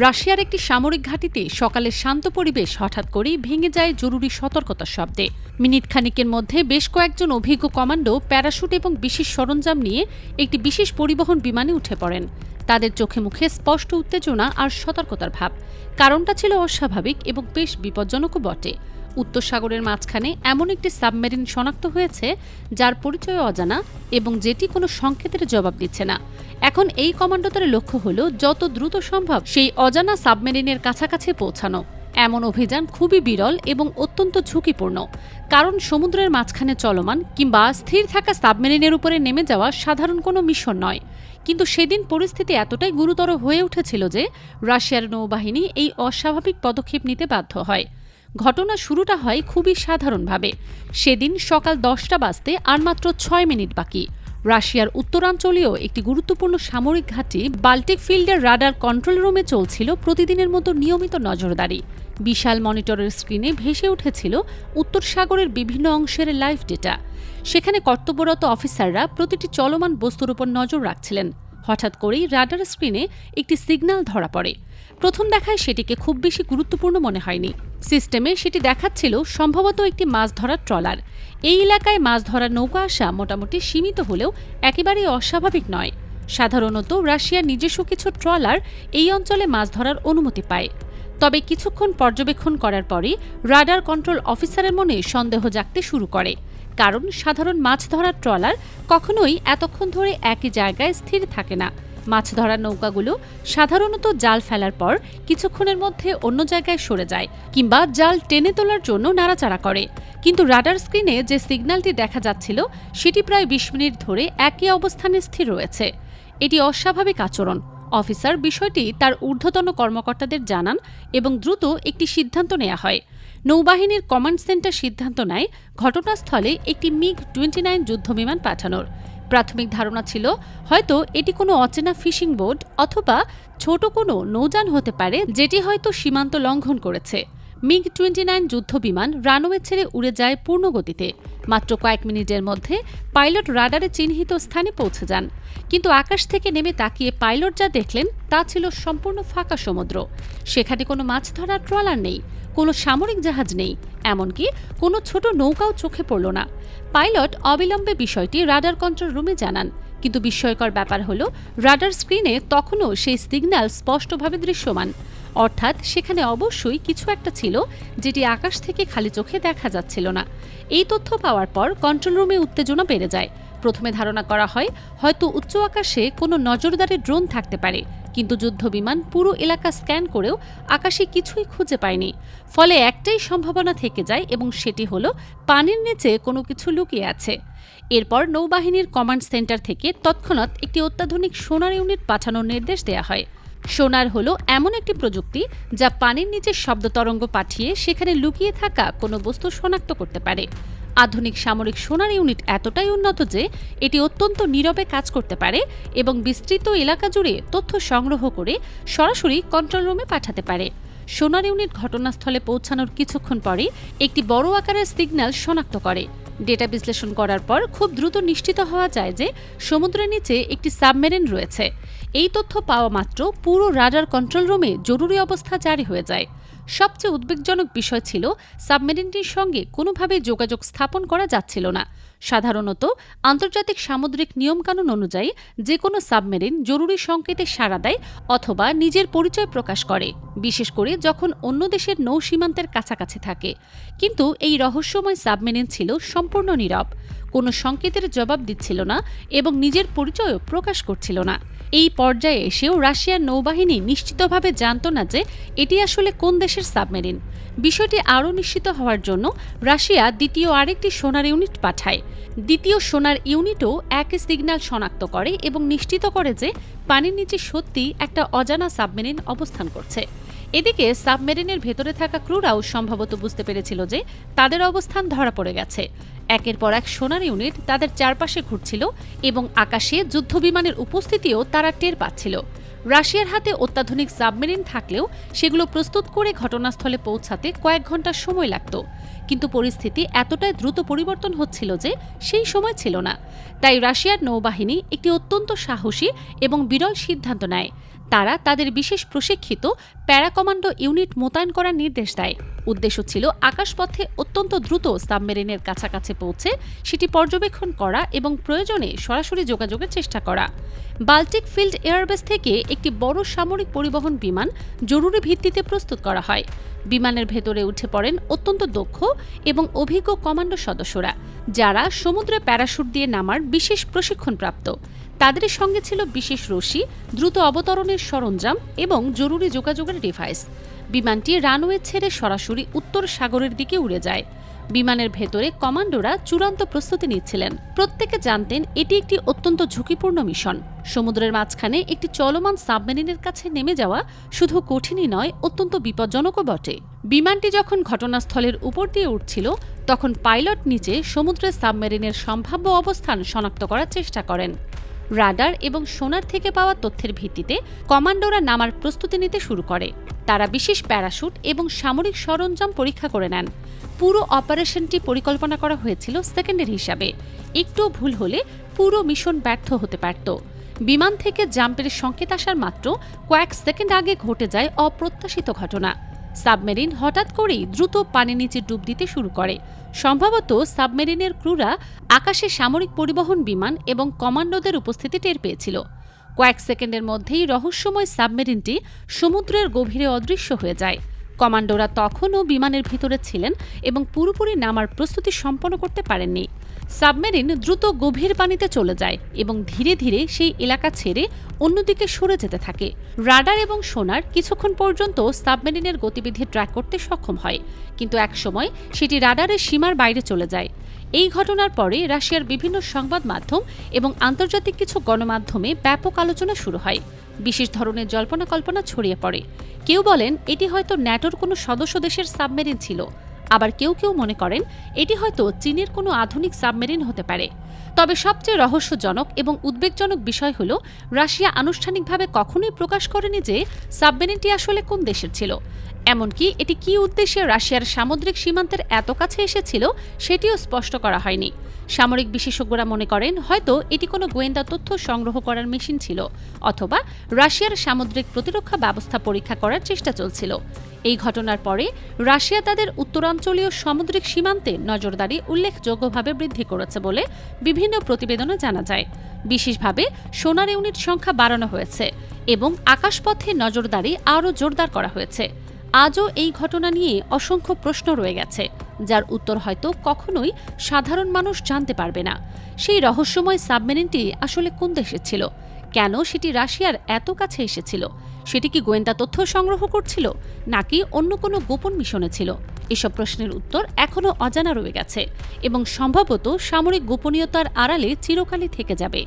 রাশিয়ার একটি সামরিক ঘাঁটিতে সকালের শান্ত পরিবেশ হঠাৎ করেই ভেঙে যায় জরুরি সতর্কতার শব্দে। মিনিট খানিকের মধ্যে বেশ কয়েকজন অভিজ্ঞ কমান্ডো প্যারাশুট এবং বিশেষ সরঞ্জাম নিয়ে একটি বিশেষ পরিবহন বিমানে উঠে পড়েন। তাদের চোখে মুখে স্পষ্ট উত্তেজনা আর সতর্কতার ভাব। কারণটা ছিল অস্বাভাবিক এবং বেশ বিপজ্জনকও বটে। উত্তর সাগরের মাঝখানে এমন একটি সাবমেরিন শনাক্ত হয়েছে যার পরিচয় অজানা এবং যেটি কোনো সংকেতের জবাব দিচ্ছে না। এখন এই কমান্ডোদের লক্ষ্য হলো যত দ্রুত সম্ভব সেই অজানা সাবমেরিনের কাছাকাছি পৌঁছানো। এমন অভিযান খুবই বিরল এবং অত্যন্ত ঝুঁকিপূর্ণ, কারণ সমুদ্রের মাঝখানে চলমান কিংবা স্থির থাকা সাবমেরিনের উপরে নেমে যাওয়া সাধারণ কোনো মিশন নয়। কিন্তু সেদিন পরিস্থিতি এতটাই গুরুতর হয়ে উঠেছিল যে রাশিয়ার নৌবাহিনী এই অস্বাভাবিক পদক্ষেপ নিতে বাধ্য হয়। ঘটনার শুরুটা হয় খুবই সাধারণভাবে। সেদিন সকাল 10টা বাজতে আর মাত্র 6 মিনিট বাকি। রাশিয়ার উত্তরাঞ্চলীয় একটি গুরুত্বপূর্ণ সামরিক ঘাঁটি বাল্টিক ফিল্ডের রাডার কন্ট্রোল রুমে চলছিল প্রতিদিনের মতো নিয়মিত নজরদারি। বিশাল মনিটরের স্ক্রিনে ভেসে উঠেছিল উত্তর সাগরের বিভিন্ন অংশের লাইভ ডেটা। সেখানে কর্তব্যরত অফিসাররা প্রতিটি চলমান বস্তুর উপর নজর রাখছিলেন। হঠাৎ করেই রাডার স্ক্রিনে একটি সিগন্যাল ধরা পড়ে। প্রথম দেখায় সেটিকে খুব বেশি গুরুত্বপূর্ণ মনে হয়নি। সিস্টেমে সেটি দেখাচ্ছিল সম্ভবত একটি মাছ ধরার ট্রলার। এই এলাকায় মাছ ধরার নৌকা আসা মোটামুটি সীমিত হলেও একেবারেই অস্বাভাবিক নয়। সাধারণত রাশিয়ার নিজস্ব কিছু ট্রলার এই অঞ্চলে মাছ ধরার অনুমতি পায়। তবে কিছুক্ষণ পর্যবেক্ষণ করার পরই রাডার কন্ট্রোল অফিসারের মনে সন্দেহ জাগতে শুরু করে, কারণ সাধারণ মাছ ধরার ট্রলার কখনোই এতক্ষণ ধরে একই জায়গায় স্থির থাকে না। মাছ ধরার নৌকাগুলো সাধারণত জাল ফেলার পর কিছুক্ষণের মধ্যে অন্য জায়গায় সরে যায় কিংবা জাল টেনে তোলার জন্য নাড়াচাড়া করে। কিন্তু রাডার স্ক্রিনে যে সিগন্যালটি দেখা যাচ্ছিল সেটি প্রায় 20 মিনিট ধরে একই অবস্থানে স্থির রয়েছে। এটি অস্বাভাবিক আচরণ। অফিসার বিষয়টি তার ঊর্ধ্বতন কর্মকর্তাদের জানান এবং দ্রুত একটি সিদ্ধান্ত নেওয়া হয়। নৌবাহিনীর কমান্ড সেন্টার সিদ্ধান্ত নেয় ঘটনাস্থলে একটি MiG-29 যুদ্ধবিমান পাঠানোর। প্রাথমিক ধারণা ছিল হয়তো এটি কোনো অচেনা ফিশিং বোট অথবা ছোট কোনো নৌযান হতে পারে, যেটি হয়তো সীমান্ত লঙ্ঘন করেছে। MiG-29 যুদ্ধবিমান রানওয়ে ছেড়ে উড়ে যায় পূর্ণ গতিতে। মাত্র কয়েক মিনিটের মধ্যে পাইলট রাডারে চিহ্নিত স্থানে পৌঁছে যান। কিন্তু আকাশ থেকে নেমে তাকিয়ে পাইলট যা দেখলেন তা ছিল সম্পূর্ণ ফাঁকা সমুদ্র। সেখানে কোনো মাছ ধরার ট্রলার নেই, কোনো সামরিক জাহাজ নেই, এমনকি কোনো ছোট নৌকাও চোখে পড়ল না। পাইলট অবিলম্বে বিষয়টি রাডার কন্ট্রোল রুমে জানান, কিন্তু বিস্ময়কর ব্যাপার হলো রাডার স্ক্রিনে তখনও সেই সিগন্যাল স্পষ্টভাবে দৃশ্যমান। অর্থাৎ সেখানে অবশ্যই কিছু একটা ছিল যেটি আকাশ থেকে খালি চোখে দেখা যাচ্ছিল না। এই তথ্য পাওয়ার পর কন্ট্রোল রুমে উত্তেজনা বেড়ে যায়। প্রথমে ধারণা করা হয় হয়তো উচ্চ আকাশে কোনো নজরদারি ড্রোন থাকতে পারে, কিন্তু যুদ্ধবিমান পুরো এলাকা স্ক্যান করেও আকাশে কিছুই খুঁজে পায়নি। ফলে একটাই সম্ভাবনা থেকে যায় এবং সেটি হলো পানির নিচে কোনো কিছু লুকিয়ে আছে। এরপর নৌবাহিনীর কমান্ড সেন্টার থেকে তৎক্ষণাৎ একটি অত্যাধুনিক সোনার ইউনিট পাঠানোর নির্দেশ দেওয়া হয়। সোনার হলো এমন একটি প্রযুক্তি যা পানির নিচে শব্দ তরঙ্গ পাঠিয়ে সেখানে লুকিয়ে থাকা কোনো বস্তু শনাক্ত করতে পারে। আধুনিক সামরিক সোনার ইউনিট এতটাই উন্নত যে এটি অত্যন্ত নীরবে কাজ করতে পারে এবং বিস্তৃত এলাকা জুড়ে তথ্য সংগ্রহ করে সরাসরি কন্ট্রোল রুমে পাঠাতে পারে। সোনার ইউনিট ঘটনাস্থলে পৌঁছানোর কিছুক্ষণ পরে একটি বড় আকারের সিগন্যাল শনাক্ত করে। ডেটা বিশ্লেষণ করার পর খুব দ্রুত নিশ্চিত হওয়া যায় যে সমুদ্রের নিচে একটি সাবমেরিন রয়েছে। এই তথ্য পাওয়া মাত্র পুরো রাডার কন্ট্রোল রুমে জরুরি অবস্থা জারি হয়ে যায়। সবচেয়ে উদ্বেগজনক বিষয় ছিল সাবমেরিনটির সঙ্গে কোনোভাবে যোগাযোগ স্থাপন করা যাচ্ছিল না। সাধারণত আন্তর্জাতিক সামুদ্রিক নিয়মকানুন অনুযায়ী যে কোনো সাবমেরিন জরুরি সংকেতে সাড়া দেয় অথবা নিজের পরিচয় প্রকাশ করে, বিশেষ করে যখন অন্য দেশের নৌ সীমান্তের কাছাকাছি থাকে। কিন্তু এই রহস্যময় সাবমেরিন ছিল সম্পূর্ণ নীরব, কোনো সংকেতের জবাব দিচ্ছিল না এবং নিজের পরিচয়ও প্রকাশ করছিল না। এই পর্যায়ে এসেও রাশিয়ার নৌবাহিনী নিশ্চিতভাবে জানত না যে এটি আসলে কোন দেশের সাবমেরিন। বিষয়টি আরও নিশ্চিত হওয়ার জন্য রাশিয়া দ্বিতীয় আরেকটি সোনার ইউনিট পাঠায়। দ্বিতীয় সোনার ইউনিটও একই সিগন্যাল শনাক্ত করে এবং নিশ্চিত করে যে পানির নিচে সত্যি একটা অজানা সাবমেরিন অবস্থান করছে। এদিকে সাবমেরিনের ভেতরে থাকা ক্রুরাও সম্ভবত বুঝতে পেরেছিল যে তাদের অবস্থান ধরা পড়ে গেছে। একের পর এক সোনার ইউনিট তাদের চারপাশে ঘুরছিল এবং আকাশে যুদ্ধবিমানের উপস্থিতিও তারা টের পাচ্ছিল। রাশিয়ার হাতে অত্যাধুনিক সাবমেরিন থাকলেও সেগুলো প্রস্তুত করে ঘটনাস্থলে পৌঁছাতে কয়েক ঘন্টা সময় লাগত। কিন্তু পরিস্থিতি এতটাই দ্রুত পরিবর্তন হচ্ছিল যে সেই সময় ছিল না। তাই রাশিয়ার নৌবাহিনী একটি অত্যন্ত সাহসী এবং বিরল সিদ্ধান্ত নেয়। তারা তাদের বিশেষ প্রশিক্ষিত প্যারাকমান্ডো ইউনিট মোতায়েন করার নির্দেশ দেয়। উদ্দেশ্য ছিল আকাশপথে অত্যন্ত দ্রুত সাবমেরিনের কাছাকাছি পৌঁছে সেটি পর্যবেক্ষণ করা এবং প্রয়োজনে সরাসরি যোগাযোগের চেষ্টা করা। বাল্টিক ফিল্ড এয়ারবেস থেকে একটি বড় সামরিক পরিবহন বিমান জরুরি ভিত্তিতে প্রস্তুত করা হয়। বিমানের ভেতরে উঠে পড়েন অত্যন্ত দক্ষ এবং অভিজ্ঞ কমান্ডো সদস্যরা, যারা সমুদ্রে প্যারাশুট দিয়ে নামার বিশেষ প্রশিক্ষণপ্রাপ্ত। তাদের সঙ্গে ছিল বিশেষ রশি, দ্রুত অবতরণের সরঞ্জাম এবং জরুরি যোগাযোগের ডিভাইস। বিমানটি রানওয়ে ছেড়ে সরাসরি উত্তর সাগরের দিকে উড়ে যায়। বিমানের ভেতরে কমান্ডোরা চূড়ান্ত প্রস্তুতি নিচ্ছিলেন। প্রত্যেকে জানতেন এটি একটি অত্যন্ত ঝুঁকিপূর্ণ মিশন। সমুদ্রের মাঝখানে একটি চলমান সাবমেরিনের কাছে নেমে যাওয়া শুধু কঠিনই নয়, অত্যন্ত বিপজ্জনকও বটে। বিমানটি যখন ঘটনাস্থলের উপর দিয়ে উঠছিল, তখন পাইলট নিচে সমুদ্রের সাবমেরিনের সম্ভাব্য অবস্থান শনাক্ত করার চেষ্টা করেন। রাডার এবং সোনার থেকে পাওয়া তথ্যের ভিত্তিতে কমান্ডোরা নামার প্রস্তুতি নিতে শুরু করে। তারা বিশেষ প্যারাশুট এবং সামরিক সরঞ্জাম পরীক্ষা করে নেন। পুরো অপারেশনটি পরিকল্পনা করা হয়েছিল সেকেন্ডের হিসাবে। একটু ভুল হলে পুরো মিশন ব্যর্থ হতে পারত। বিমান থেকে জাম্পের সংকেত আসার মাত্র কয়েক সেকেন্ড আগে ঘটে যায় অপ্রত্যাশিত ঘটনা। সাবমেরিন হঠাৎ করেই দ্রুত পানি নিচে ডুব দিতে শুরু করে। সম্ভবত সাবমেরিনের ক্রুরা আকাশে সামরিক পরিবহন বিমান এবং কমান্ডোদের উপস্থিতি টের পেয়েছিল। কয়েক সেকেন্ডের মধ্যেই রহস্যময় সাবমেরিনটি সমুদ্রের গভীরে অদৃশ্য হয়ে যায়। কমান্ডোরা তখনও বিমানের ভিতরে ছিলেন এবং পুরোপুরি নামার প্রস্তুতি সম্পন্ন করতে পারেননি। সাবমেরিন দ্রুত গভীর পানিতে চলে যায় এবং ধীরে ধীরে সেই এলাকা ছেড়ে অন্যদিকে সরে যেতে থাকে। রাডার এবং সোনার কিছুক্ষণ পর্যন্ত সাবমেরিনের গতিবিধি ট্র্যাক করতে সক্ষম হয়, কিন্তু একসময় সেটি রাডারের সীমার বাইরে চলে যায়। এই ঘটনার পরে রাশিয়ার বিভিন্ন সংবাদ মাধ্যম এবং আন্তর্জাতিক কিছু গণমাধ্যমে ব্যাপক আলোচনা শুরু হয়। বিশেষ ধরনের জল্পনা কল্পনা ছড়িয়ে পড়ে। কেউ বলেন এটি হয়তো ন্যাটোর কোনো সদস্য দেশের সাবমেরিন ছিল, আবার কেউ কেউ মনে করেন এটি হয়তো চীনের কোনো আধুনিক সাবমেরিন হতে পারে। তবে সবচেয়ে রহস্যজনক এবং উদ্বেগজনক বিষয় হল, রাশিয়া আনুষ্ঠানিকভাবে কখনোই প্রকাশ করেনি যে সাবমেরিনটি আসলে কোন দেশের ছিল। এমনকি এটি কী উদ্দেশ্যে রাশিয়ার সামুদ্রিক সীমান্তের এত কাছে এসেছিল সেটিও স্পষ্ট করা হয়নি। সামরিক বিশেষজ্ঞরা মনে করেন হয়তো এটি কোনো গোয়েন্দা তথ্য সংগ্রহ করার মেশিন ছিল, অথবা রাশিয়ার সামুদ্রিক প্রতিরক্ষা ব্যবস্থা পরীক্ষা করার চেষ্টা চলছিল। এই ঘটনার পরে রাশিয়া তাদের উত্তরাঞ্চলীয় সামুদ্রিক সীমান্তে নজরদারি উল্লেখযোগ্যভাবে বৃদ্ধি করেছে বলে বিভিন্ন প্রতিবেদনে জানা যায়। বিশেষভাবে সোনার ইউনিট সংখ্যা বাড়ানো হয়েছে এবং আকাশপথে নজরদারি আরও জোরদার করা হয়েছে। আজও এই ঘটনা নিয়ে অসংখ্য প্রশ্ন রয়ে গেছে, যার উত্তর হয়তো কখনোই সাধারণ মানুষ জানতে পারবে না। সেই রহস্যময় সাবমেরিনটি আসলে কোন দেশে ছিল? কেন সেটি রাশিয়ার এত কাছে এসেছিল? সেটি কি গোয়েন্দা তথ্য সংগ্রহ করছিল, নাকি অন্য কোনো গোপন মিশনে ছিল? এসব প্রশ্নের উত্তর এখনও অজানা রয়ে গেছে এবং সম্ভবত সামরিক গোপনীয়তার আড়ালে চিরকালই থেকে যাবে।